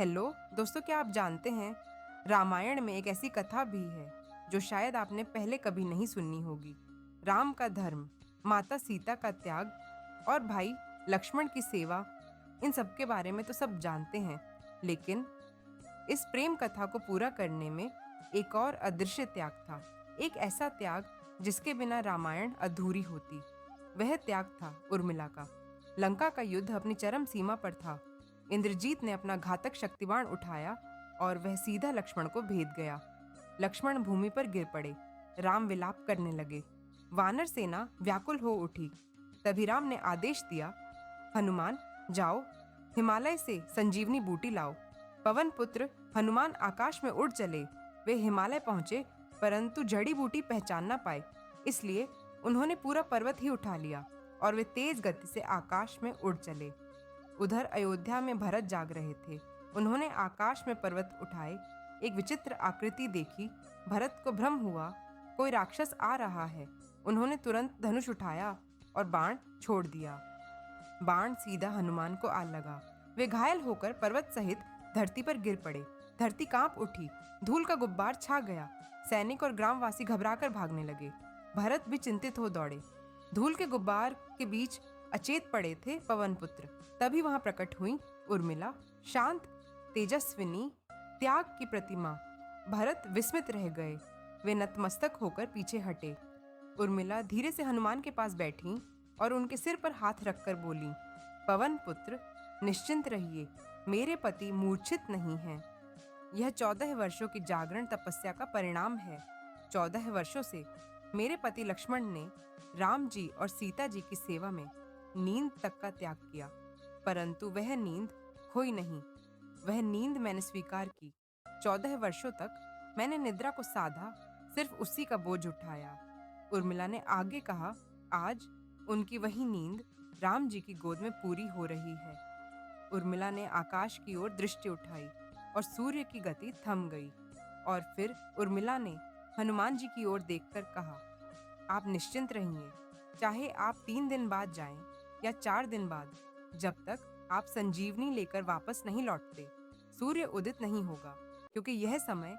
Hello दोस्तों, क्या आप जानते हैं रामायण में एक ऐसी कथा भी है जो शायद आपने पहले कभी नहीं सुनी होगी। राम का धर्म, माता सीता का त्याग और भाई लक्ष्मण की सेवा। इन सब के बारे में तो सब जानते हैं, लेकिन इस प्रेम कथा को पूरा करने में एक और अदृश्य त्याग था। एक ऐसा त्याग जिसके बिना रामायण अधूरी होती। वह त्याग था उर्मिला का। लंका का युद्ध अपनी चरम सीमा पर था। इंद्रजीत ने अपना घातक शक्तिबाण उठाया और वह सीधा लक्ष्मण को भेद गया। लक्ष्मण भूमि पर गिर पड़े। राम विलाप करने लगे। वानर सेना व्याकुल हो उठी। तभी राम ने आदेश दिया, हनुमान जाओ, हिमालय से संजीवनी बूटी लाओ। पवन पुत्र हनुमान आकाश में उड़ चले। वे हिमालय पहुंचे, परंतु जड़ी बूटी पहचान ना पाए। इसलिए उन्होंने पूरा पर्वत ही उठा लिया और वे तेज गति से आकाश में उड़ चले। उधर अयोध्या में भरत जाग रहे थे। उन्होंने आकाश में पर्वत उठाए, एक विचित्र आकृति देखी। भरत को भ्रम हुआ, कोई राक्षस आ रहा है। उन्होंने तुरंत धनुष उठाया और बाण छोड़ दिया। बाण सीधा हनुमान को आ लगा। वे घायल होकर पर्वत सहित धरती पर गिर पड़े। धरती कांप उठी, धूल का गुब्बार छा गया। सैनिक और ग्रामवासी घबराकर भागने लगे। भरत भी चिंतित हो दौड़े। धूल के गुब्बार के बीच अचेत पड़े थे पवन पुत्र। तभी वहां प्रकट हुई उर्मिला, शांत, तेजस्विनी, त्याग की प्रतिमा। भरत विस्मित रह गए। वे नतमस्तक होकर पीछे हटे। उर्मिला धीरे से हनुमान के पास बैठी और उनके सिर पर हाथ रखकर बोली, पवन पुत्र, निश्चिंत रहिए, मेरे पति मूर्छित नहीं हैं। यह 14 वर्षों की जागरण तपस्या का परिणाम है। 14 वर्षों से मेरे पति लक्ष्मण ने राम जी और सीता जी की सेवा में नींद तक का त्याग किया, परंतु वह नींद खोई नहीं। वह नींद मैंने स्वीकार की। 14 वर्षों तक मैंने निद्रा को साधा, सिर्फ उसी का बोझ उठाया। उर्मिला ने आगे कहा, आज उनकी वही नींद राम जी की गोद में पूरी हो रही है। उर्मिला ने आकाश की ओर दृष्टि उठाई और सूर्य की गति थम गई। और फिर उर्मिला ने हनुमान जी की ओर देखकर कहा, आप निश्चिंत रहिए, चाहे आप 3 दिन बाद जाएं या 4 दिन बाद, जब तक आप संजीवनी लेकर वापस नहीं लौटते, सूर्य उदित नहीं होगा, क्योंकि यह समय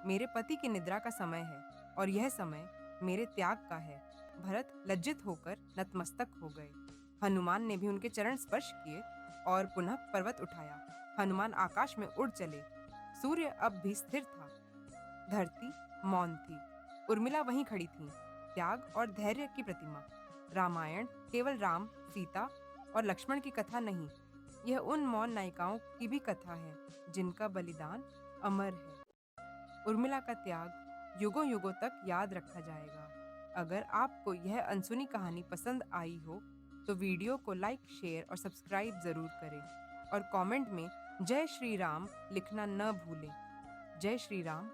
मेरे पति की निद्रा का समय है और यह समय मेरे त्याग का है। भरत लज्जित होकर नतमस्तक हो गए। हनुमान ने भी उनके चरण स्पर्श किए और पुनः पर्वत उठाया। हनुमान आकाश में उड़ चले। सूर्य अब भी स्थिर था। धरती मौन थी। उर्मिला वहीं खड़ी थी, त्याग और धैर्य की प्रतिमा। रामायण केवल राम, सीता और लक्ष्मण की कथा नहीं, यह उन मौन नायिकाओं की भी कथा है जिनका बलिदान अमर है। उर्मिला का त्याग युगों युगों तक याद रखा जाएगा। अगर आपको यह अनसुनी कहानी पसंद आई हो तो वीडियो को लाइक, शेयर और सब्सक्राइब जरूर करें और कमेंट में जय श्री राम लिखना न भूलें। जय श्री राम।